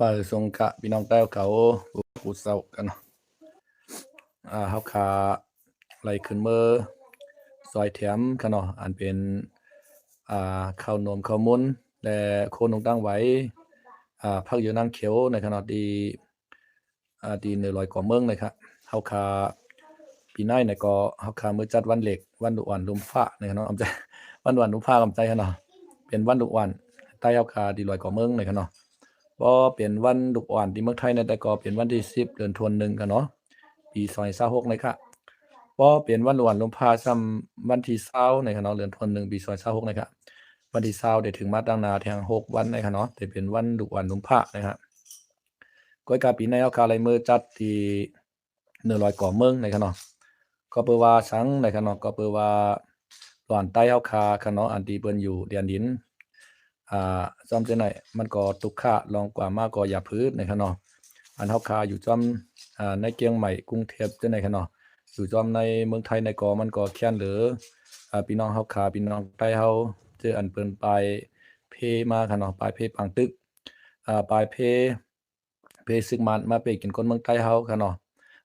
ฝ่ายทรงกะพี่น้องแต้วเขากูเศร้ากันเนาะเฮาคาไหลขึ้นเมื่อซอยแถมกันเนาะอันเป็นข้าวนมข้าวมุนและโคนงตั้งไว้พักอยู่นั่งเขียวในขณะที่ที่เหนือลอยก่อเมืองนะครับเฮาคาปีหน้าเนี่ยก็เฮาคามื้อจัดวันเหล็กวันดุวันลมฟ้าในขณะอำใจวันดุวันลมฟ้าอำใจเนาะเป็นวันดุวันใต้เฮาคาที่ลอยก่อเมืองในขณะ ก็เป็นวันดุกอ่อนที่เมืองไทยในแต่ก็เป็นวันที่10เดือนธันวาคมกันเนาะปี2026นะครับก็เป็นวันวันลมพาซ้ำวันที่20ในครับเนาะเดือนธันวาคมปี2026นะครับวันที่20ได้ถึงมาตั้งนาแทง6วันนะครับเนาะแต่เป็นวันดุกวันลมพานะครับก้อยกาปีในเอาคาไลมือจัดที่100ก่อเมืองนะครับเนาะก็เปิดว่าสังนะครับเนาะก็เปิดว่าตอนใต้เฮาคาคันเนาะอันที่เปิ้นอยู่เดียนดิน ซ่อมจังได๋มันก็ตุกค่าลองกว่ามาก็อย่าพืชนะครับเนาะอันเฮาคาอยู่จ้อมในเกียงใหม่กรุงเทพจังได๋ครับเนาะอยู่จ้อมในเมืองไทยในก็มันก็แค้นเหลือพี่น้องเฮาคาพี่น้องใต้เฮาเจออันเปิ้นปลายเพมาครับเนาะปลายเพปังตึกปลายเพซึกมันมาเปกินคนเมืองใต้เฮาครับเนาะ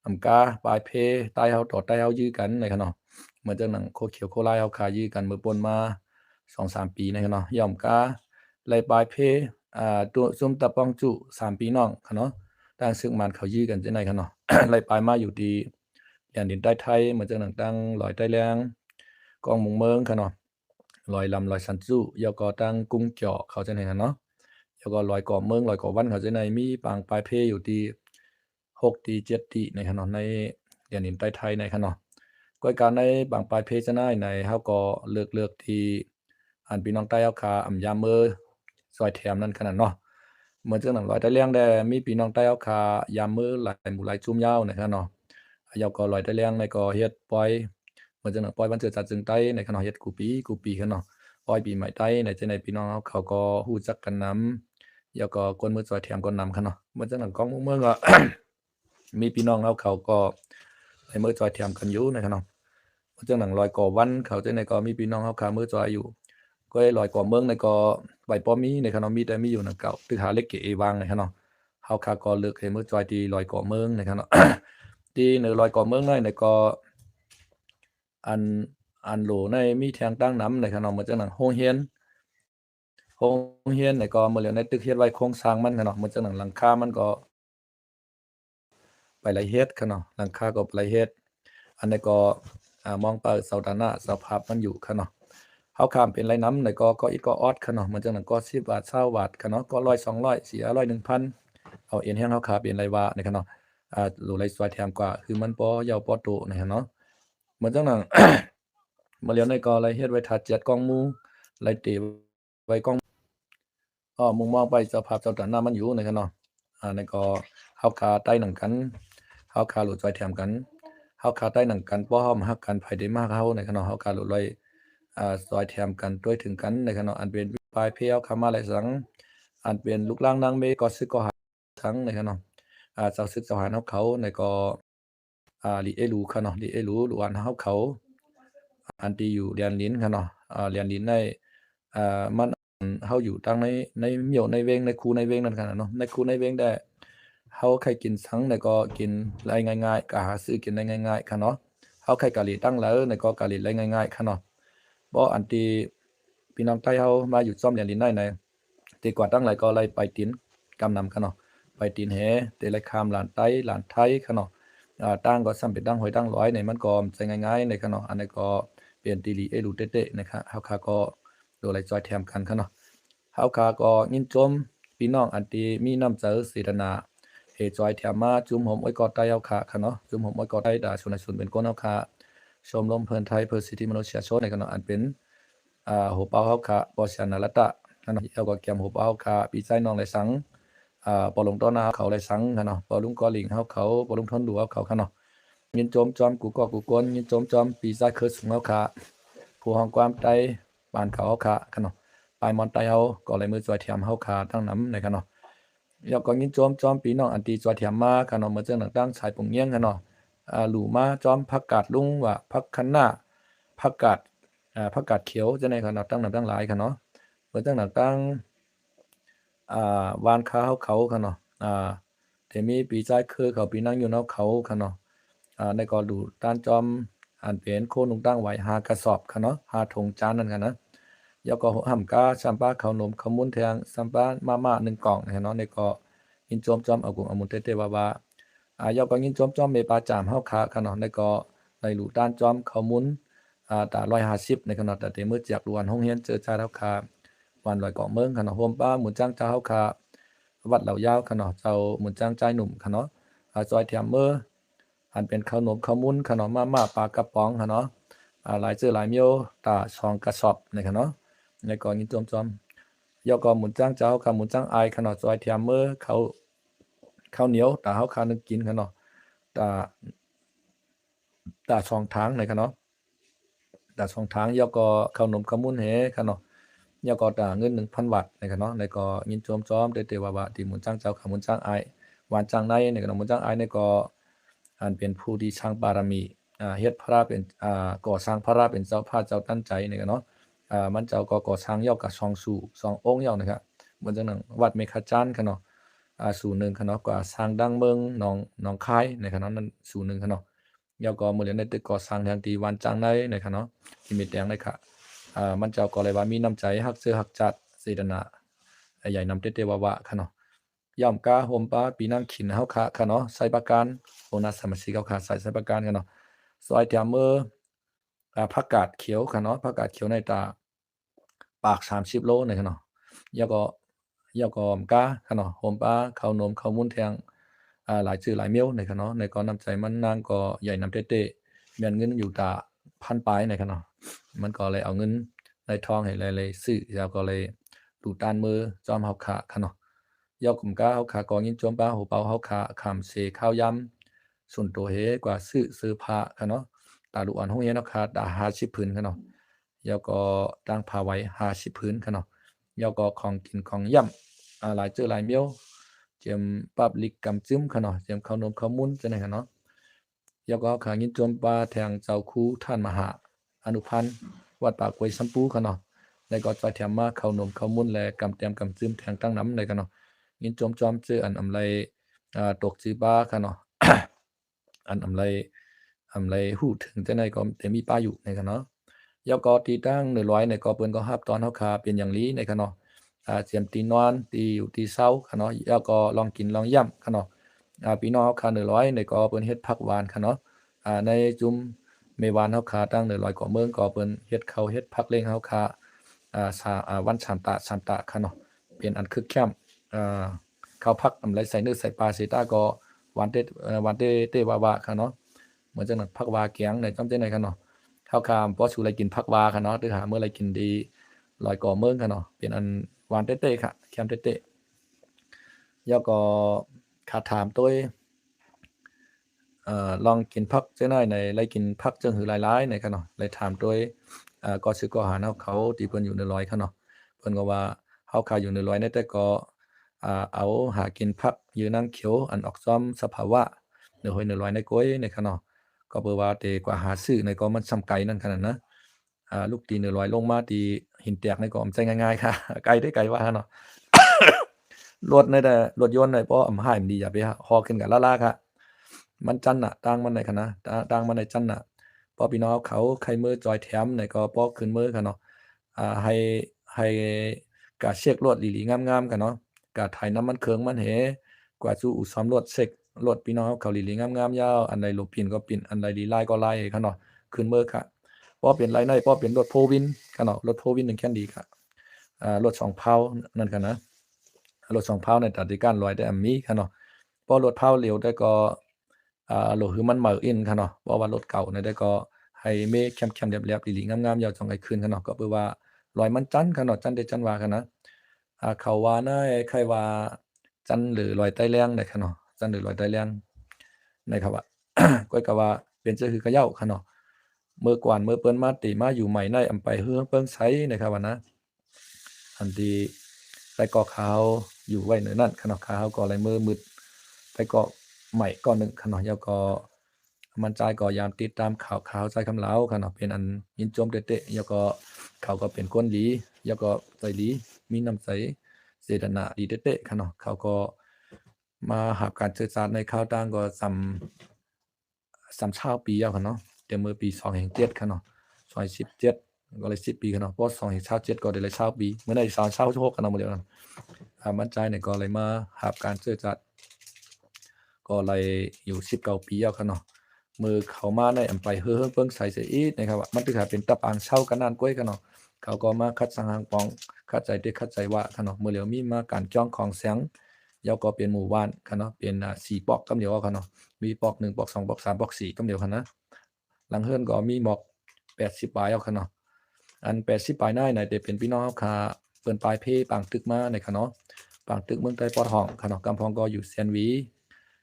อำกาปลายเพใต้เฮาต่อใต้เฮายื้อกันนะครับเนาะเหมือนจังหนังโคเขียวโคลายเฮาคายื้อกันมื้อป่นมา2-3 ปีนะครับเนาะย่อมกา ไล่ปลายเพตัวซุมตะปองจุ3พี่น้องค่ะเนาะต่างซึ่งมันเขายื้อกันจังได๋ค่ะเนาะ ไล่ปลายมาอยู่ที่แผ่นดินใต้ไทยเหมือนจังหนังตั้งลอยใต้แลงกองมุงเมืองค่ะเนาะลอยลำลอยสันจุยอก็ตั้งกุ้งเจาะเขาจังได๋ค่ะเนาะยอก็ลอยก่อเมืองลอยก่อวันเขาจังได๋มีปางปลายเพอยู่ที่6ที่7ที่ในค่ะเนาะในแผ่นดินใต้ไทยในค่ะเนาะก้อยการในบางปลายเพจังได๋ในเฮาก็เลือกที่อันพี่น้องใต้เฮาคาอำยามเมอ ซอยแถมนั่นขนาดเนาะเหมือนจังหนังร้อยตะเลียงได้มีพี่น้องใต้เอาคายามมื้อหลายหมู่หลายจุ่มยาวนะครับเนาะยาวก็ร้อยตะเลียงในก็เฮ็ดปล่อยเหมือนจังหนังปล่อยวันเกิดจัดจึงใต้ในขณะเฮ็ดกูปีคันเนาะปล่อยปีใหม่ใต้ในจังได๋พี่น้องเขาเขาก็ฮู้จักกันนำแล้วก็กวนมือซอยแถมกวนนำคันเนาะเหมือนจังหนังของเมืองก็ มีพี่น้องเราเขาก็ให้มือซอยแถมกันอยู่นะครับเนาะเหมือนจังหนังร้อยก่อวันเขาจังได๋ก็มีพี่น้องเขาขามือซอยอยู่ ก็ไอ้ลอยกว่าเมืองในก็ใบป้อมีในขนมมีแต่มีอยู่นะเก่าตึกหาเล็กเกเอวางในขนมเฮาคาก็เลือกให้มือจอยที่ลอยก่อเมืองในขนม ที่ในลอยก่อเมืองในก็อันโหลในมีแทงตั้งน้ำในขนมเหมือนจังหนังโรงเรียนในก็เมื่อแล้วในตึกเฮ็ดไว้โครงสร้างมันขนมเหมือนจังหนังหลังคามันก็ไปหลายเฮ็ดขนมหลังคาก็ไปหลายเฮ็ดอันนี้ก็มองไปเสาด้านหน้าสภาพมันอยู่ขนม เฮาข้ามเป็นไรน้ำในก็อิดก็ออดค่ะเนาะมันจังนั้นก็10 บาท20 บาทค่ะเนาะก็100 200เสีย100 1,000เอาเอ็นแรงเฮาขาเป็นไรว่านี่ค่ะเนาะโลไรซอยแถมกว่าคือมันบ่ยาวบ่โตนี่ค่ะเนาะเหมือนจังนั้น มาแล้วในก็ไรเฮ็ดไว้ถ้าเจียดกองหมู่ไรเตไว้กองมุมมองไปสภาพเจ้าด้านหน้ามันอยู่นี่ค่ะเนาะนั่นก็เฮาขาใต้หนังกันเฮาขาโหลดซอยแถมกันเฮาขาใต้หนังกันบ่พร้อมรักกันไผได้มาเฮานี่ค่ะเนาะเฮาขาโหลดร้อย ซอยแถมกันด้วยถึงกันในขณะอันเป็นปลายเพรียวคามาหลายสังอันเป็นลูกล่างนางเมก็ซึกก็หาทั้งในขณะเจ้าซึกเจ้าหารเฮาเขาในก็ลิเอลูค่ะเนาะลิเอลูหรืออันเฮาเขาอันที่อยู่เรียนลิ้นค่ะเนาะเรียนลิ้นในมันเฮาอยู่ตั้งในเหมียวในเวงในคูในเวงนั่นค่ะเนาะในคูในเวงได้เฮาใครกินสังในก็กินได้ง่ายๆก็หาซื้อกินได้ง่ายๆค่ะเนาะเฮาใครกะหรี่ตั้งแล้วในก็กะหรี่ได้ง่ายๆค่ะเนาะ บ่อันที่พี่น้องไทเฮามาอยู่ซ่อมเหรียญลิ้นได้ในแต่ก่อนตั้งหลายก็ไล่ไปตีนกำนำคันเนาะไปตีนแหแต่ไล่ข้ามหลานไต้หลานไทคันเนาะตั้งก็ซ้ำเป็นตั้งหอยตั้งร้อยในมันก็ใช้ง่ายๆในคันเนาะอันนี้ก็เป็นตีหลีเอหลูเต๊ะๆนะครับเฮาคาก็โดไล่จอยแถมกันคันเนาะเฮาคาก็ยินชมพี่น้องอันที่มีน้ำใจเสดนาเฮจอยแถมมาจุ่มหอมอ้อยกอดใต้เฮาคาคันเนาะจุ่มหอมอ้อยกอดใต้ดาชนชนเป็นก้นเฮาคา ชมรมเพิ่นไทยเพื่อสิทธิมนุษยชนในขณะอันเป็นหัวเป้าเฮาคะปอชนารัตตะนั่นเนาะแล้วก็แกมหัวเป้าเฮาคะปีใจน้องไหลสังปอลงต้อนาเขาไหลสังคั่นเนาะปอลุงกอลิงเฮาเขาปอลุงทนดูเฮาเขาคั่นเนาะยินโจมจอมกูก็กูกวนยินโจมจอมปีใจเคิดสูงเฮาคะผู้ห้องความใต้บ้านเขาเฮาคะคั่นเนาะปลายมอนใต้เฮาก็เลยมือจอยเทียมเฮาคะทั้งนำในคั่นเนาะแล้วก็ยินโจมจอมปีน้องอันตีจอยเทียมมาคั่นเนาะเหมือนจังต่างๆสายปงเงียงคั่นเนาะ หลู่มาจอมผักกาดลุงว่าผักคะน้าผักกาดผักกาดเขียวจังได๋คั่นเนาะตั้งนำตั้งหลายคั่นเนาะเบิ่นตั้งหนังตั้งหวานคาเขาคั่นเนาะ เทมีปีใจคือเขาปีนั่งอยู่นอกเขาค่ะเนาะในก็ดูต้านจอมอันเป็นโคนุงตั้งไว้5กระสอบค่ะเนาะ5ถุงจานนั่นกันนะยก็ห่ำกาซัมปาข้าวนมข้าวมุนแทงซัมปามา1กล่องเนาะในก็ยินจอมเอากุงเอามุนเตว่ายก็ยินจอมเมปาจามเฮาขาค่ะเนาะในก็ในหลูต้านจอมข้าวมุนตา150ในขนาดแต่เตมือจากลวนห้องเฮียนเจอชาเฮาขาวันลอยเกาะเมืองค่ะเนาะโฮมป้าหมุนจ้างเจ้าเฮาขาวัดเหล่ายาวค่ะเนาะเจ้าหมุนจ้างใจหนุ่มค่ะเนาะซอยแถมเมออันเป็นข้าวนมข้าวมุนค่ะเนาะมาปลากระป๋องค่ะเนาะหลายหลายเมียวตา2กระสอบในค่ะเนาะในก่อนยินจอมยก็หมุนจ้างเจ้าค่ะหมุนจ้างไอค่ะเนาะซอยแถมเมอข้าวเหนียวตาเฮาขานึกกินค่ะเนาะตา2ทางในค่ะเนาะตา2ทางยก็ข้าวนมข้าวมุนเหค่ะเนาะยก็ตาเงิน 1,000 บาทในค่ะเนาะในก็ยินจอมเตว่าที่หมุนจ้างเจ้าค่ะหมุนจ้างไอหวานจ้างในในก็หมุนจ้างไอในก็อันเป็นผู้ที่ช่างบารมีเฮ็ดพระเป็นก่อสร้างพระเป็นเจ้าพระเจ้าตั้นใจนี่ก็เนาะมันเจ้าก็ก่อสร้างย่อกับ2สู่2องค์ย่อนะครับเหมือนจังนั้นวัดเมฆจันทร์ค่ะเนาะสู่หนึ่งค่ะเนาะก็สร้างดังเมืองหนองคายในค่ะเนาะนั้นสู่หนึ่งค่ะเนาะย่อก็มื้อเรียนได้ตึกก่อสร้างทางที่วันจังในในค่ะเนาะที่มีแตงเลยค่ะมันเจ้าก็เลยว่ามีน้ำใจฮักเสื้อฮักจัดเสดนะใหญ่นำเตว่าค่ะเนาะย่อมกาโฮมป้าปีนั่งขินเฮาค่ะเนาะใส่ประกันโอนัสสมาชิกเฮาค่ะใส่ประกันกันเนาะซอยแถมมือผักกาดเขียวค่ะเนาะผักกาดเขียวในตาปาก30โลนี่ค่ะเนาะยก็มกาค่ะเนาะโฮมป้าข้าวนมข้าวมุนแทงหลายชื่อหลายเมียวนี่ค่ะเนาะในก็น้ำใจมันนางก็ใหญ่นำเต้ๆแม่นเงินอยู่ตาพันปลายนี่ค่ะเนาะมันก็เลยเอาเงินในทองให้เลยซื้อแล้วก็เลยดูตานมือจอมเฮาค่ะเนาะยอกกุมกาเฮาขาก็ยินจอมป้าโหเปาเฮาขาขามเสข้าวยำส่วนตัวเฮกว่าซื้อผ้าค่ะเนาะตาลูกอ่อนโรงเรียนเนาะค่ะตา50ผืนค่ะเนาะแล้วก็ตั้งผ้าไว้50ผืนค่ะเนาะแล้วก็ของกินของย่ำหลายหลายเมียวเจียมปับลิกกำจึ้มค่ะเนาะเจียมข้าวนมข้าวมุนจังได๋ค่ะเนาะแล้วก็ขายินจอมป้าแทงเจ้าคูท่านมหาอนุพันธ์วัดปากห้วยสำปูค่ะเนาะแล้วก็จะแถมมาข้าวนมข้าวมุนและกำแต้มกำจึ้มแทงตั้งน้ำเลยค่ะเนาะยินจอมชื่ออันอำไลตกจือบ้าค่ะเนาะ อันอำไลฮู้ถึงจังได๋ก็แต่มีป้าอยู่ในค่ะเนาะแล้วก็ที่ตั้ง100ในก็เปิ้นก็รับตอนเฮาขาเป็นอย่างลีในค่ะเนาะเสียมตีนอนตีอยู่ตีเช้าค่ะเนาะแล้วก็ลองกินลองย่ำค่ะเนาะพี่น้องเฮาขา100ในก็เปิ้นเฮ็ดผักหวานค่ะเนาะในจุมเมวานเฮาขาตั้ง100กว่าเมืองก็เปิ้นเฮ็ดข้าวเฮ็ดผักเล้งเฮาขาวันสามตะค่ะเนาะเป็นอันคึกคักข้าวผักอำไลใส่เนื้อใส่ปลาใส่ตาก็หวานหวานเต้ว่าค่ะเนาะเหมือนจังนั้นผักหวาแกงได้จำจังได๋ค่ะเนาะข้าวคามบ่ชูไรกินผักหวาค่ะเนาะหรือหามื้อไรกินดี100ก่อเมืองค่ะเนาะเป็นอันหวานเต้ๆค่ะแคมเต้ๆแล้วก็ขาถามตัวลองกินผักจักหน่อยในไรกินผักจังหือหลายๆในค่ะเนาะเลยถามตัวก็ซื้อก็หารเฮาเขาที่เพิ่นอยู่ใน100ค่ะเนาะเพิ่นก็ว่าเฮาขายอยู่ใน100ในแต่ก็เอาหากินผักอยู่นางเขียวอันออกซ้อมสภาวะเนื้อหอยเนื้อลอยในก้อยในค่ะเนาะก็เพื่อว่าแต่กว่าหาซื้อในก็มันส่ำไกลนั่นขนาดนะลูกตีเนื้อลอยลงมาตีหินแตกในก็ใจง่ายๆค่ะไกลได้ไกลว่าเนาะ รถในแต่รถยนต์ในบ่อำหายมันดีอย่าไปฮอขึ้นกับลาๆค่ะมันจันน่ะต่างมันในค่ะนะต่างมันในจันน่ะพอพี่น้องเขาใครมือจอยแถมในก็ปอขึ้นมือค่ะเนาะให้กะเช็กรถหลีๆงามๆกันเนาะกะไถน้ำมันเครื่องมันเหกว่าสู่อู่ซ่อมรถเช็กรถพี่น้องเขาหลีๆงามๆยาวอันใดหลบปิ่นก็ปิ่นอันใดหลีลายก็ลายค่ะเนาะขึ้นมือค่ะพอเป็นลายในพอเป็นรถโพวินค่ะเนาะรถโพวิน1แค่นดีค่ะรถ2เพานั่นค่ะนะรถ2เพาในตัดที่การลอยได้มีค่ะเนาะพอรถเพาเร็วได้ก็โลคือมันเหมออินค่ะเนาะเพราะว่ารถเก่าเนี่ยได้ก็ให้เมฆแคมๆแหลบๆหลีๆงามๆยาวจังไอ้คืนค่ะเนาะก็เพื่อว่า ลอยมันจันทร์ค่ะเนาะจันทร์เดะจันทร์ว่าค่ะนะเขาว่าในใครว่าจันทร์หรือลอยใต้แล้งได้ค่ะเนาะจันทร์หรือลอยใต้แล้งได้ครับว่า ก้อยก็ว่าเป็นเจ้าคือกะเหย้าค่ะเนาะมื้อกวานมื้อเปิ้นมาติมาอยู่ใหม่ในอำไปเฮือเปิงไสนะครับว่านะอันที่ไปเกาะขาวอยู่ไว้เนื้อนั้นค่ะเนาะขาวก็เลยมือมืดไปเกาะใหม่เกาะหนึ่งค่ะเนาะแล้วก็มันใจก็ยามติดตามข่าวใจคำเหลาค่ะเนาะเป็นอันยินโจมเตะๆแล้วก็เขาก็เป็นคนดีแล้วก็ใจดีมีน้ำใจเจตนาดีเตะๆค่ะเนาะเขาก็ มาหาการศึกษาในข่าวต่างก็สำชาวปีแล้วค่ะเนาะแต่เมื่อปี2007ค่ะเนาะ2017ก็เลย10ปีค่ะเนาะเพราะ2027ก็ได้เลย20ปีเมื่อได้2026ค่ะเนาะมื้อเดียวกันมั่นใจเนี่ยก็เลยมาหาการศึกษาก็เลยอยู่19ปีแล้วค่ะเนาะมือเขามาในอำไปเฮือเบิ่งใส่เสียอีกนะครับว่ามันถึงเป็นตะปางเช่ากันนานกล้วยค่ะเนาะเขาก็มาคัดสังหางปองคัดใจได้คัดใจว่าค่ะเนาะมื้อเหลียวมีมาการจ้องของเสียงแล้วก็เป็นหมู่บ้านค่ะเนาะเป็น4ปอกกำเดียวค่ะเนาะมีปอก1ปอก2ปอก3ปอก4กำเดียวค่ะนะหลังเฮือนก็มีหมอก80ปลายเอาค่ะเนาะอัน80ปลายนายน่ะได้เป็นพี่น้องเฮาค่ะเปิ้นปลายเพปางตึกมาในค่ะเนาะปางตึกเมืองใต้ปอดห้องค่ะเนาะกำพองก็อยู่แสนหวี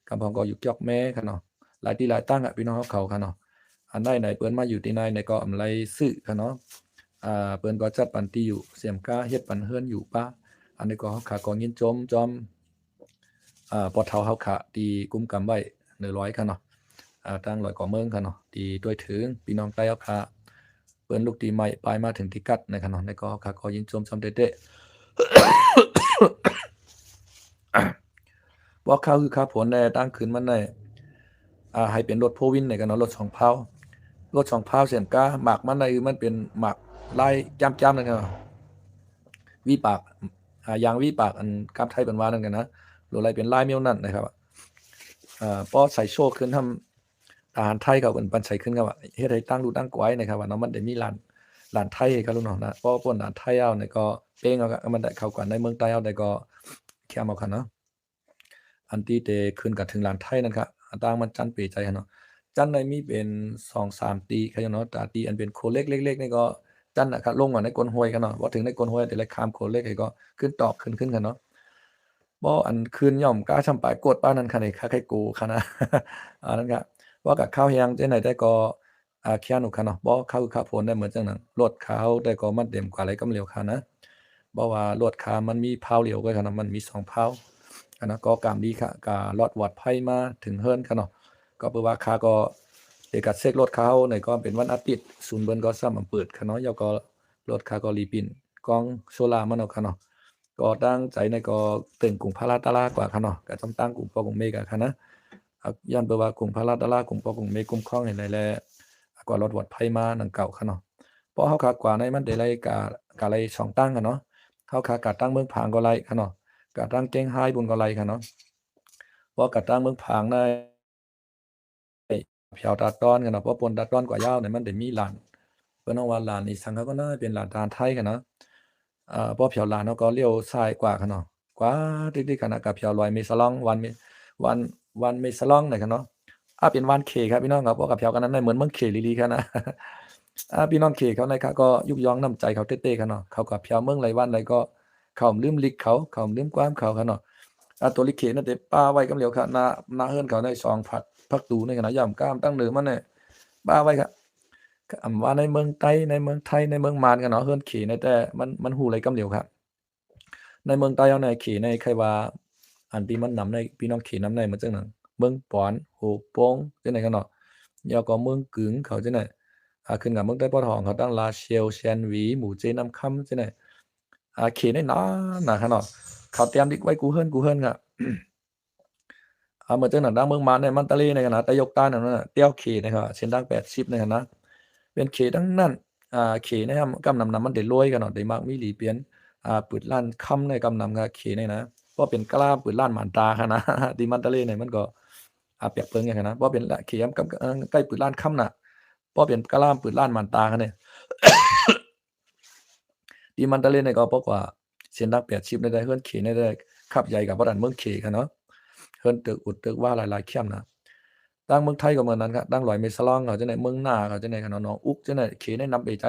กำพองก็อยู่เกียอกแม่ค่ะเนาะ หลายที่หลายตั้งพี่น้องเขาค่ะเนาะอันใดไหนเปิ้นมาอยู่ที่ไหนในก็อำไรซื้อค่ะเนาะเปิ้นก็จัดปันที่อยู่เสียมกาเฮ็ดปันเฮือนอยู่ป้าอันนี้ก็เฮาขาก็ยินจอมปอเฒ่าเฮาขาที่กุมกำไว้100ค่ะเนาะตั้ง100กว่าเมืองค่ะเนาะที่ด้วยถึงพี่น้องใต้เฮาขาเปิ้นลูกตีใหม่ปลายมาถึงที่กัดในค่ะเนาะในก็เฮาขาก็ยินจมซ้ำเด้ๆบ่ข่าวคือข่าวผลแน่ตั้งขึ้นมันได้ให้เป็นรถโพวินในกันเนาะรถ2เพารถ2เพาเสียมกาหมากมันได้มันเป็นหมากลายจ้ำๆนั่นครับวีปากยางวีปากอันกับไทยเป็นว่านั่นกันนะหรืออะไรเป็นลายเมียวนั่นนะครับพอใส่โชคขึ้นทำทหารไทยเขาเป็นปันใส่ขึ้นครับว่าเฮ็ดให้ตั้งดูตั้งกวยนะครับว่าเนาะมันได้มีร้านไทยครับลูกเนาะนะพอพวกร้านไทยเอาเนี่ยก็เป้งเอาก็มันได้เข้ากันในเมืองใต้เอาได้ก็แค่เอาคันเนาะอันที่เตขึ้นกับถึงร้านไทยนั่นครับอันต่างมันจันเปใจเนาะ จันในมีเป็น2-3ตีเขาเนาะตาตีอันเป็นโคเล็กเล็กๆนี่ก็จันน่ะครับลงมาในก้นห้วยกันเนาะพอถึงในก้นห้วยแต่ละข้ามโคเล็กให้ก็ขึ้นตอกขึ้นกันเนาะบ่อันคืนย่อมกาชำปายกวดปานนั้นค่ะนี่คะไคกูค่ะนะอันนั้นก็ว่ากับข้าวแฮงจังไดได้ก็เคียนุค่ะเนาะบ่ข้าวข้าวโพดได้เหมือนจังนั้นรสขาวได้ก็มันเต็มกว่าไหลกำเหลวค่ะนะบ่ว่ารสขามันมีพาวเหลวก็ค่ะเนาะมันมี2พาวอันนั้นก็กามดีค่ะก็รอดวอดไผมาถึงเฮิรนค่ะเนาะ ก็เปว่าข้าก็เอกเซกรถเขาในก็เป็นวันอาทิตย์ศูนย์เบิ่นก็ซ้ำอำเปิดค่ะเนาะแล้วก็รถข้าก็รีปินกองโซล่าร์มันเอาค่ะเนาะก็ตั้งใจในก็ตึงกรุงพาราตะลากว่าค่ะเนาะก็ต้องตั้งกรุงปอกรุงเมกอะค่ะนะย้อนเปว่ากรุงพาราตะลากรุงปอกรุงเมกคุ้มครองให้ได้แลกว่ารถปลอดภัยมาดังเก่าค่ะเนาะเพราะเฮาคักกว่าในมันได้ไลกะไลช่องตั้งอะเนาะเฮาคักกะตั้งเมืองผางก็ไลค่ะเนาะกะตั้งเก้งไฮ้บุญก็ไลค่ะเนาะเพราะกะตั้งเมืองผางใน แผ่วตัดตอนกันเนาะเพราะปนตัดตอนกว่ายาวเนี่ยมันได้มีร้านเพิ่นเอาว่าร้านอีสังเขาก็น่าเป็นร้านทานไทยกันเนาะพอแผ่วร้านเขาก็เลี้ยวซ้ายกว่ากันเนาะกว่าติดๆกันน่ะกับแผ่วลอยเมซาลองวันวันเมซาลองเนี่ยกันเนาะเป็นวันเคครับพี่น้องครับเพราะกับแผ่วกันนั้นน่ะเหมือนเมืองเคอีหลีครับนะพี่น้องเคเขานะครับก็ยุกย้องน้ำใจเขาเต้ๆกันเนาะเขาก็แผ่วเมืองไรวันไรก็เขาลืมลิกเขาลืมความเขาครับเนาะตัวลิเกนั่นแต่ป้าไว้กำเหลียวครับหน้าเฮือนเขาได้2ผักตูในขณะย่ำกล้ามตั้งเดิมมันเนี่ยป้าไว้ครับก็อำว่าในเมืองไต้ในเมืองไทยในเมืองมานกันเนาะเฮือนขี้ในแต่มันฮู้ไรกำเหลียวครับในเมืองใต้เอาในขี้ในใครว่าอันที่มันนำในพี่น้องขี้นำในมันจังนั้นเมืองปอนโฮโป้งจังได๋กันเนาะแล้วก็เมืองกึ๋งเขาจังได๋ขึ้นกับเมืองใต้ปอทองเขาตั้งลาเชียวแซนหวีหมู่เจน้ำค่ำจังได๋ขี้ในน้อหนาคันเนาะเขาเตรียมดิกไว้กูเฮิรนครับ เหมือนจังหนังดังเมืองมันเนี่ยมันตะลีในขณะแต่ยกตานั่นน่ะเตี้ยวขี่นะครับเส้นดัง80ในขณะเป็นเขทั้งนั้นเขนะครับกำนำมันได้รวยกันเนาะได้มักมีหลีเปลี่ยนปืดล้านค่ำในกำนำกับเขนี่นะเพราะเป็นกะลาปืดล้านหมานตาหั้นนะที่มันตะลีเนี่ยมันก็เปรียบเพิงอย่างหั้นนะเพราะเป็นเขยำกับใกล้ปืดล้านค่ำน่ะเพราะเป็นกะลาปืดล้านหมานตาหั้นเนี่ยที่มันตะลีเนี่ยก็เพราะว่าเส้นดัง80ในได้เฮือนเขในได้คับใหญ่กับบ่ดันเมืองเขกันเนาะ เฮิรนตึกอุดตึกว่าหลายๆเข้มนะตั้งเมืองไทยก็เหมือนนั้นครับตั้งร้อยเมตรสลองเขาจังได๋เมืองหน้าเขาจังได๋คันเนาะหนองอุกจังได๋เขในนำไปใจ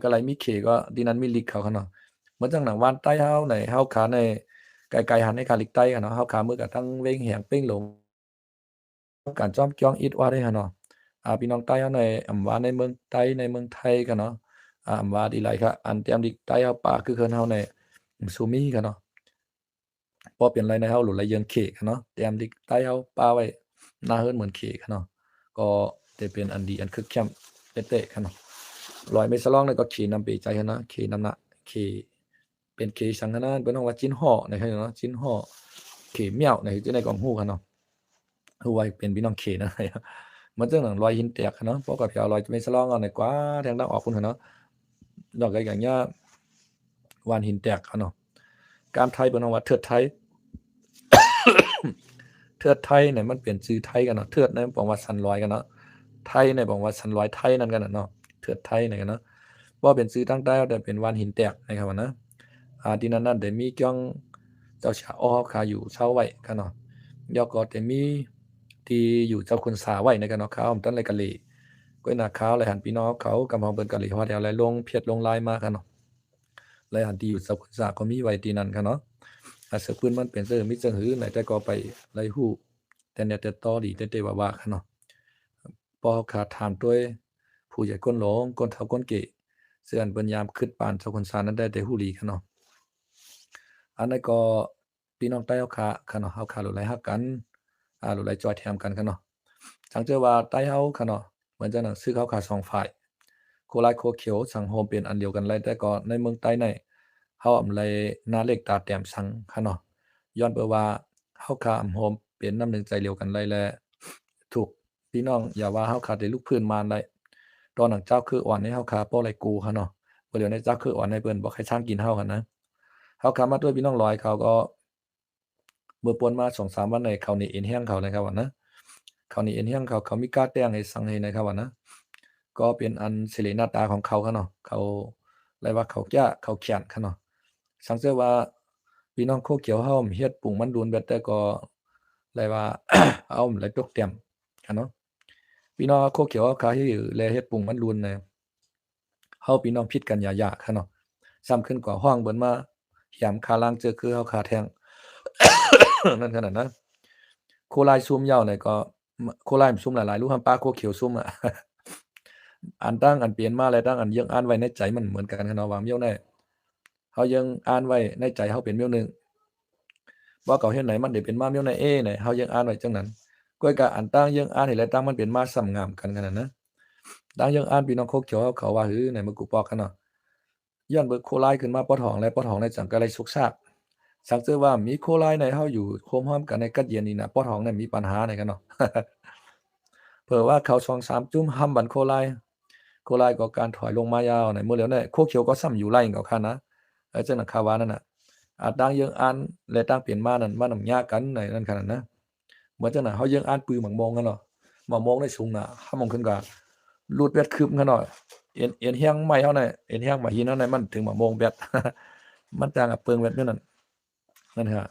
ก็ไหลมีเขก็ที่นั้นมีลิกเขาคันเนาะเหมือนจังหนังว่านใต้เฮาในเฮาขาในไกลๆหันในขาลิกใต้คันเนาะเฮาขามือก็ทั้งเว้งแหงเป้งหลงการจ้อมจ้องอิดว่าได้หันเนาะพี่น้องใต้เฮาในอำว่าในเมืองใต้ในเมืองไทยกันเนาะอำว่าดีหลายครับอันเตรียมลิกใต้เฮาป่าคือเคินเฮาในซูมีกันเนาะ พอเปลี่ยนไรในเฮาหลุดไรเยินเขกเนาะแต้มที่ใต้เฮาป้าไว้หน้าเฮือนเหมือนเขกเนาะก็จะเป็นอันดีอันคึกเข้มเตะๆเนาะร้อยเมตรสลองนี่ก็ขี่นำไปใจนะขี่นำหน้าขี่เป็นขี่สังฆนาเพิ่นเว้าว่าจิ้นฮ้อนะครับเนาะจิ้นฮ้อ เขเมี่ยวในจะได้กองฮู้กันเนาะฮู้ไว้เป็นพี่น้องเขนะมันจังหนังลอยหินแตกเนาะเพราะกับแถวลอยไม่สลองเอาในกว่าทางด้านออกคุณเนาะดอกไอย่างเงี้ยวานหินแตกเนาะการไทยเป็นว่าเทิดไทย เทิดไทยเนี่ยมันเปลี่ยนชื่อไทยกันเนาะเทิดเนี่ยบอกว่าสันลอยกันเนาะไทยเนี่ยบอกว่าสันลอยไทยนั่นกันเนาะเทิดไทยเนี่ยกันเนาะว่าเป็นชื่อตั้งแต่แต่เป็นวานหินแตกนะครับนะที่นั่นได้มีเกี่ยงเจ้าชาอ้อขาอยู่เช่าไว้กันเนาะยอก็ได้มีที่อยู่เจ้าคุณสาไว้ในกันเนาะเขาต้นเลยกะลีก้อยหน้าขาวเลยหันพี่น้องเขากำลังเบิ่นกะลีฮอดแล้วไหลลงเพียดลงลายมากันเนาะเลยหันที่อยู่เจ้าคุณสาก็มีไว้ที่นั่นกันเนาะเสือปืนมันเป็นเสื้อมิเจหือไหนแต่ก็ไปไล่ฮู้แต่เนี่ยแต่ต่อดีแต่ว่ากันเนาะพอขาดถามด้วยผู้ใหญ่ก้นหลงก้นเฒ่าก้นเกะเสื้ออันเปิ้นยามขึ้นปานเจ้าคนสารนั้นได้แต่ฮู้ดีกันเนาะอันนั้นก็พี่น้องใต้เฮาค่ะเนาะเฮาหลุดไหลฮักกันหลุดไหลจอยแถมกันเนาะจังเจอว่าใต้เฮาค่ะเนาะเหมือนจะหนังซื้อเขาขาด2ฝ่ายโคหลายโคเขียวสังโฮมเป็นอันเดียวกันเลยแต่ก็ในเมืองใต้ในเฮาอำไลนาเล็กตาแต้มสังค่ะเนาะย้อนเปว่าเฮาขาอำโฮมเป็นน้ำหนึ่งใจเดียวกันเลยแลถูกพี่น้องอย่าว่าเฮาขาได้ลุกพื้นมารได้ตอนหนังเจ้าคืออ่อนให้เฮาขาป้อไหลกูค่ะเนาะบ่เหลียวในเจ้าคืออ่อนให้เพิ่นบ่ให้ช้างกินเฮากันนะเฮาขามาด้วยพี่น้องลอยเขาก็เมื่อปนมา2-3วันในเขานี่เอ็นแห้งเขานะครับว่านะเขานี่เอ็นแห้งเขามีการแต้งให้สังให้นะครับว่านะก็เป็นอันสิริหน้าตาของเขาค่ะเนาะเขาเรียกว่าเขาแก้เขาเขียนค่ะเนาะสังเกตว่าพี่น้องโคเขียวเฮาเฮ็ดปรุงมันดูนแบบแต่ก็เรียกว่า เอาหลายตกเต็มค่ะเนาะพี่น้องโคเขียวเขาเฮ็ดแลเฮ็ดปรุงมันรุนน่ะเฮาพี่น้องผิดกันหยาๆค่ะเนาะซ้ำขึ้นกว่าห้องเบิ่นมาแหยามคาลางเจอคือเฮาขาแทง นั่นขนาดนั้นโคลายซุ่มเหย้าเนี่ยก็โคลายมันซุ่มหลายๆลูกหำปลาโคเขียวซุ่มอะ อันตั้งอันเปลี่ยนมาแล้วตั้งอันยังอ่านไว้ในใจมันเหมือนกันค่ะเนาะว่าเมียวแน่เฮายังอ่านไว้ในใจเฮาเป็นเมียวหนึ่งบ่เก่าเฮ็ดไหนมันได้เป็นมาเมียวในเอเนี่ยเฮายังอ่านไว้จังนั้นก้อยก็อันตั้งยังอ่านนี่แหละตั้งมันเป็นมาซ้ำงามกันขนาดนั้นตั้งยังอ่านพี่น้องโคเขียวเขาว่าหือไหนมันกูปอกกันเนาะย้อนเบิ่งโคลายขึ้นมาปอทองและปอทองในจังกะไรสุกซากสังเกตว่ามีโคลายในเฮาอยู่โฮมๆกันในกัดเย็นนี่น่ะปอทองเนี่ยมีปัญหาในกันเนาะ เผื่อว่าเขา2-3จุ้มห้ำบันโคลายโคลายก็การถอยลงมายาวในมื้อแล้วเนี่ยโคเขียวก็ซ้ำอยู่ไล่ก็คั่นนะจังนั้นข่าวว่านั่นน่ะดังยังอ่านและตั้งเปลี่ยนมานั่นมันนำยากกันในนั้นขนาดนะเหมือนจังนั้นเฮายังอ่านปือหมักมองกันเนาะหมักมองในสูงน่ะ5โมงขึ้นก็รูดแบตคืบกันเนาะเฮียงไม้เฮาน่ะเฮียงไม้หินเฮาน่ะมันถึงหมักมองแบต มันต่างกับเปลืองแบตอยู่นั่นนั่นครับ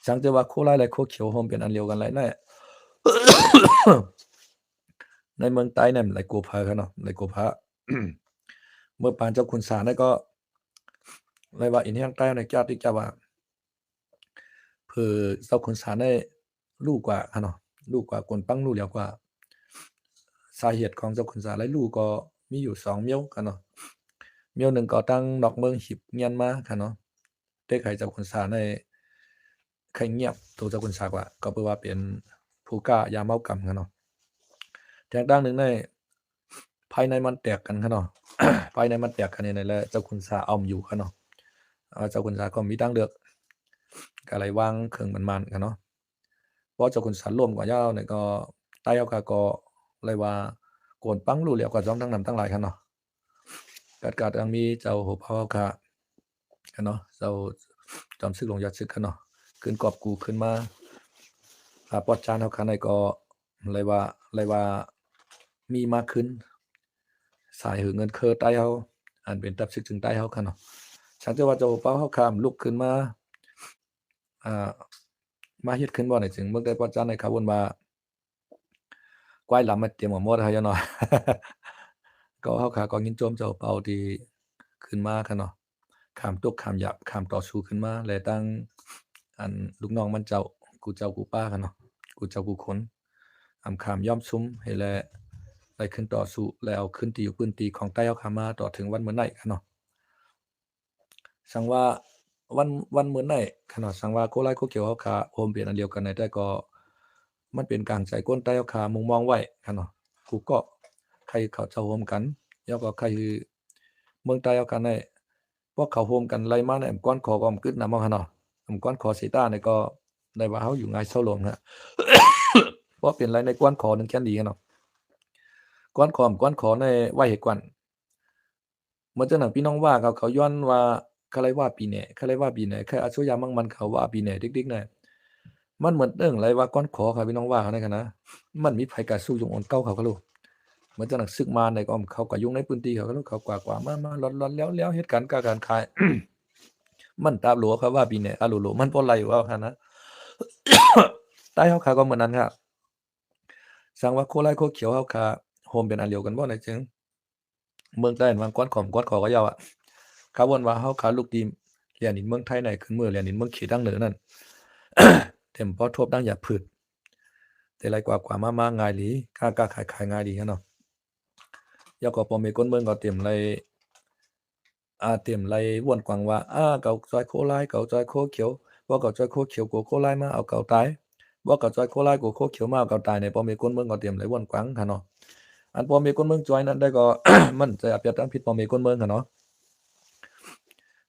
สังเกตว่าโคลายและโคเขียวโฮมเป็นอันเดียวกันเลยแน่ ในเมืองใต้เนี่ยหลายกัวพาครับเนาะหลายกัวพา เมื่อปานเจ้าคุณสาเนี่ยก็เลยว่าอินเฮียงใต้ในเจ้าที่จะว่าเผื่อเจ้าคุณสาได้รู้กว่าครับเนาะรู้กว่ากวนปังรู้แล้วกว่าสาเหตุของเจ้าคุณสาและรู้ก็มีอยู่2เมี่ยวครับเนาะเมี่ยวหนึ่งก็ตั้งนอกเมืองหิบเมียนมาครับเนาะแต่ไขเจ้าคุณสาได้ใครเงียบตัวเจ้าคุณสากว่าก็แปลว่าเป็นผู้กล้ายามเมากรรมครับเนาะแต่ด้านหนึ่งในภายในมันแตกกันครับเนาะ ภายในมันแตกกันนี่แหละเจ้าคุณสาอ้อมอยู่ครับเนาะเจ้าคุณสาก็มีทางเลือกก็เลยวางเครื่องมันๆกันเนาะเพราะเจ้าคุณสาร่วมกว่ายาวเนี่ยก็ใต้เอาก็เลยว่าโกนปังรู้แล้วก็จ้องทั้งนำทั้งหลายครับเนาะกัดยังมีเจ้าหัวเผาค่ะกันเนาะเจ้าจอมศึกลงยอดศึกกันเนาะขึ้นกอบกูขึ้นมาปอดจานเฮาคันได้ก็เลยว่ามีมากขึ้นสายหือเงินเคอใต้เฮาอันเป็นตับศึกถึงใต้เฮาคันเนาะฉันจะว่าเจ้าเป้าเฮาข้ามลุกขึ้นมาอ่ามาเฮ็ดขึ้นบ่ได้ถึงเบิ่งได้ปอดจานให้เขาวนว่ากวายหลำมาเตรียมหมดเฮาอย่าน้อย ก็เฮาขาก็ยินโจมเจ้าเป้าที่ขึ้นมาคันเนาะข้ามตกข้ามหยาบข้ามต่อสู้ขึ้นมาและตั้งอันลูกน้องมันเจ้ากูเจ้ากูป้าคันเนาะกูเจ้ากูคนข้ามย่อมซุมให้แลได้ขึ้นต่อสู้แล้วขึ้นตีอยู่ปืนตีของใต้เฮาขามาต่อถึงวันมื้อไหนคันเนาะสังว่าวันมื้อไหนคันเนาะสังว่าโกหลายโกเขียวเฮาขาโฮมเป็นอันเดียวกันได้แต่ก็มันเป็นกลางใจก้นใต้เฮาขามุงมองไว้คันเนาะกูก็ใครเขาเจ้าโฮมกันแล้วก็ใครเมืองใต้เฮากันได้พวกเขาโฮมกันไล่มาในก้อนขอก็กึดนำเอาคันเนาะก้อนขอสีตานี่ก็ ได้ว่าเฮาอยู่ง่ายเซาลมฮะ เพราะเป็นไรในกวนขอนึงแค่นี้กันเนาะกวนขอในไว้ให้กวนเหมือนจังหนังพี่น้องว่าเขาย้อนว่าเขาเลยว่าปีแหน่เขาเลยว่าปีแหน่แค่อาชุยามั่งมันเขาว่าปีแหน่ดิกๆน่ะมันเหมือนเรื่องไรว่ากวนขอเขาพี่น้องว่าเขานั่นกันนะมันมีไผกล้าสู้ยุงอ่อนเก่าเขาก็รู้เหมือนจังหนังศึกมาในก็เขาก็ยุ่งในพื้นที่เขาก็รู้เขากว่าๆมาๆร้อนๆแล้วเฮ็ดกันกาการขาย มันตามหลัวเขาว่าปีแหน่อาหลัวๆมันบ่ไหลว่าคั่นนะ ใต้เฮาขาก็เหมือนนั้นครับสั่งว่าโคไลโคเขียวเฮาขาโฮมเป็นอันเดียวกันบ่ได้จึงเมืองใต้มันกวนกวนขอก็ยาวอะเขาว่าเฮาขาลูกดีมเรียนดินเมืองไทยในขึ้นเมืองเรียนดินเมืองเขตดังเหนือนั่น เต็มพอทบดังหยาบพืชแต่ไรกว่ามาง่ายหลีกล้าขายง่ายดีเนาะยาก็พอมีคนเมืองก็เตรียมไรเตรียมไรว่วนกวางว่าเก่าซอยโคไลเก่าซอยโคเขียวบ่เก่าซอยโคเขียวกูโคไลมาเอาเก่าตายบ่เก่าซอยโคไลกูโคเขียวมาเอาเก่าตายเนี่ยพอมีคนเมืองก็เตรียมไรว่วนกวางค่ะเนาะอันพอมีคนเมืองจอยนั้นได้ก็ มั่นใจอาจจะตามผิดพอมีคนเมืองค่ะเนาะ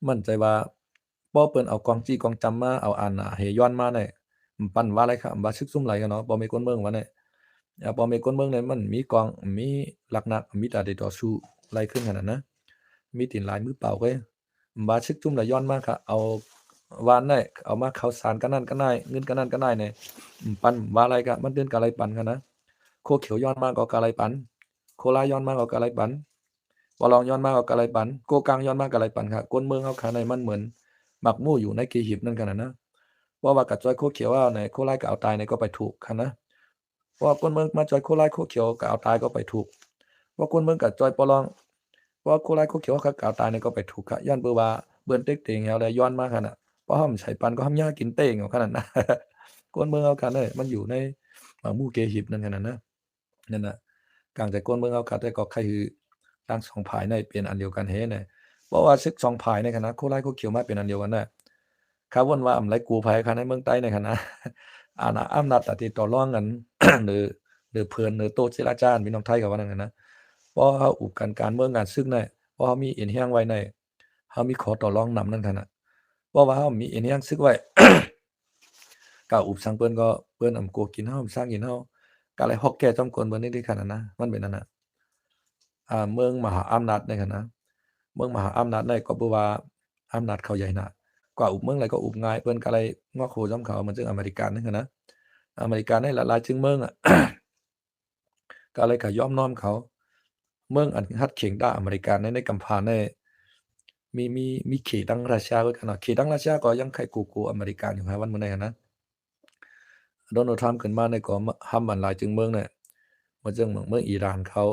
มั่นใจว่าบ่เปิ้นเอากองจี้กองจำมาเอาอันเฮย้อนมาเนี่ยปั้นว่าไรครับว่าซึกซุ่มไหลกันเนาะบ่มีคนเมืองว่าเนี่ยบ่มีคนเมืองเนี่ยมันมีกองมีหลักนักมีตาได้ต่อสู้ไล่ขึ้นขนาดนะมีตีนลายมือเปล่าก็บ่ซึกซุ่มไหลย้อนมาค่ะเอาวานได้เอามาข้าวสารกันนั่นกันได้เงินกันนั่นกันได้เนี่ยปั้นว่าไรก็มันเดินกะไรปั่นกันนะโคเขียวย้อนมาก็กะไรปั่นโคลาย้อนมาก็กะไรปั่น บ่ลองย้อนมาก็กะไรปันโกกังย้อนมากะไรปันครับคนเมืองเฮาข้างในมันเหมือนหมักหมู่อยู่ในกี่หีบนั่นกันน่ะนะเพราะว่ากับจ้อยโคเขียวเอาไหนโคร้ายก็เอาตายไหนก็ไปถูกคันนะเพราะว่าคนเมืองมาจ้อยโคร้ายโคเขียวก็เอาตายก็ไปถูกเพราะคนเมืองกับจ้อยปอลองเพราะว่าโคร้ายโคเขียวเขาก็เอาตายไหนก็ไปถูกครับย้อนเบิ่ว่าเบิ่นเต็กเต็งแฮวแลย้อนมาคั่นน่ะเพราะเฮามันใช้ปันก็ทำยากินเต้งเอาขนาดนั้นคนเมืองเฮากันเอ้ยมันอยู่ในหมู่เกหีบนั่นขนาดนะนั่นน่ะกลางแต่คนเมืองเฮาคัดแต่ก็ใครฮือ ทั้งสองฝ่ายในเป็นอันเดียวกันเฮเนี่ยเพราะว่าซึกสองฝ่ายในคณะโคราชโคเขียวมาเป็นอันเดียวกันน่ะเขาว่าว่าอำไลกูภัยคณะเมืองใต้ในคณะอาณาอำนาจที่ต่อรองกัน หรือเพิ่นหรือโต๊ะเจรจาพี่น้องไทยเขาว่านั่นนะเพราะเฮาอุกกันการเมืองการศึกในเพราะเฮามีเอ็นแฮ้งไว้ในเฮามีขอต่อรองนำนั่นคั่นน่ะเพราะว่าเฮามีเอ็นแฮ้งซึกไว้ ก็อุบสังเปิ้นก็เปิ้นอำโกกินเฮาสร้างกินเฮาก็เลยฮอกแก่จอมกลเบิ่นนี่ขนาดนะมันเป็นนั่นน่ะ เมืองมหาอำนาจในหั้นนะเมืองมหาอำนาจในก็บ่ว่าอำนาจเขาใหญ่นะกว่าอุบเมืองใดก็อุบง่ายเพิ่นก็เลยงอโขจ้ำเขาเหมือนจังอเมริกันนั่นหั้นนะอเมริกันในหลายๆจึงเมืองอะ ก็เลยก็ยอมน้อมเขา เมืองอันรัฐเข็งด้าอเมริกันในกำพานในมีเขตดังรัสเซียไว้คั่นเนาะเขตดังรัสเซียก็ยังใครกูอเมริกันอยู่หาวันมื้อใดหั้นนะโดนัลด์ทรัมป์ขึ้นมาเนี่ยก็ห้ำอันหลายจึงเมืองเนี่ยเหมือนจังเมืองอิหร่านเขา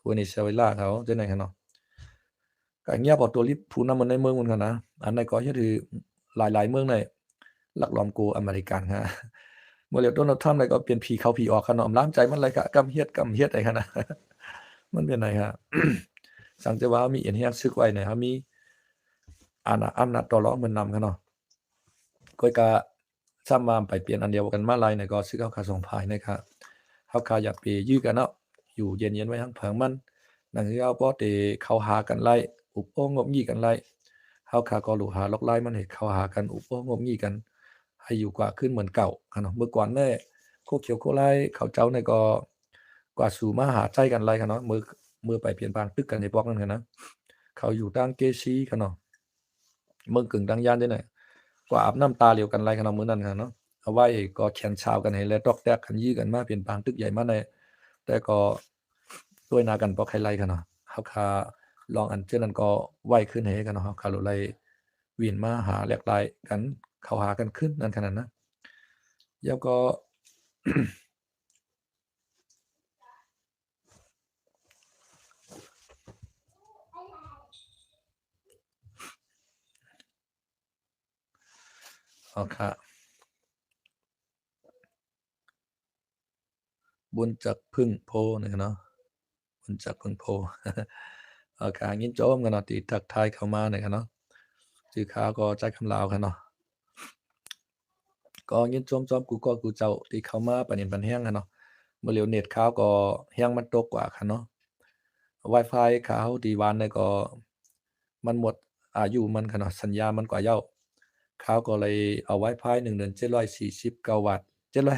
เวเนซุเอลาเขาจังได๋หั้นเนาะ ก็เงียบเอาตัวลิผู้นำมันในเมืองมันกันนะอันใดก็เฮ็ดให้หลายๆเมืองในลักล้อมกูอเมริกันครับบ่แล้วโดนัลด์ทรัมป์นี่ก็เปลี่ยนผีเข้าผีออกคันเนาะอำลามใจมันเลยก็กำเฮ็ดไอ้คั่นน่ะมันเป็นไดครับ สังแต่ว่ามีเอ็นเฮียนซึกไว้เนี่ยเรามีอำนาจต่อรองเพิ่นนำคันเนาะข้อยก็ซ้ำว่าไปเปลี่ยนอันเดียวกันมาหลายเนี่ยก็ซึกเอาขาสองฝ่ายนะครับเฮาก็อยากไปยื้อกันเนาะอยู่เย็นๆไว้หั้งเพิงมัน หนังสือเอาพอตีเขาหากันไล่อุบโอ้งบงี้กันไล่เฮาขาก็ลูกหาลอกไล่มันให้เขาหากันอุบโอ้งบงี้กันให้อยู่กว่าขึ้นเหมือนเก่าคันเนาะเมื่อก่อนแน่โคเขียวโคไล่เขาเจ้าเนี่ยก็กว่าสู่มาหาใจกันไล่คันเนาะมือไปเปลี่ยนบางตึกกันในบล็อกนั่นคันนะเขาอยู่ตั้งเกษีคันเนาะเมืองกึ่งดังย่านจังได๋กว่าอาบน้ำตาเหลวกันไล่คันเนาะมื้อนั้นคันเนาะเอาไว้ก็แขนชาวกันให้และดอกแดกกันยื้อกันมาเปลี่ยนบางตึกใหญ่มาได้แต่ก็ด้วยหน้ากันบ่ใครไล่กันเนาะ เฮาคาลองอันเทื่อนั้นก็ไวขึ้นให้กันเนาะเฮาคาโลไลวินมาหาแหลกหลายกันเข้าหากันขึ้นนั่นขนาดนะแล้วก็อ๋อค่ะบุญจักพึ่งโพนี่เนาะบุญจักพึ่งโพค่ะยินโจมกันเนาะที่ทักทายเข้ามานี่กันเนาะชื่อข่าวก็ใจคำลาวกันเนาะก็ยินโจมๆกูก็กูเจ้าที่เข้ามาปานนี้ปานแฮงอะเนาะบ่เหลียวเน็ตข่าวก็แฮงมันตกกว่าคันเนาะวายฟายข่าวที่วานนี่ก็มันหมดอายุมันคันเนาะสัญญามันกว่าเย้า เขาก็เลยเอา Wi-Fi 1 เดือน749 วัตต์700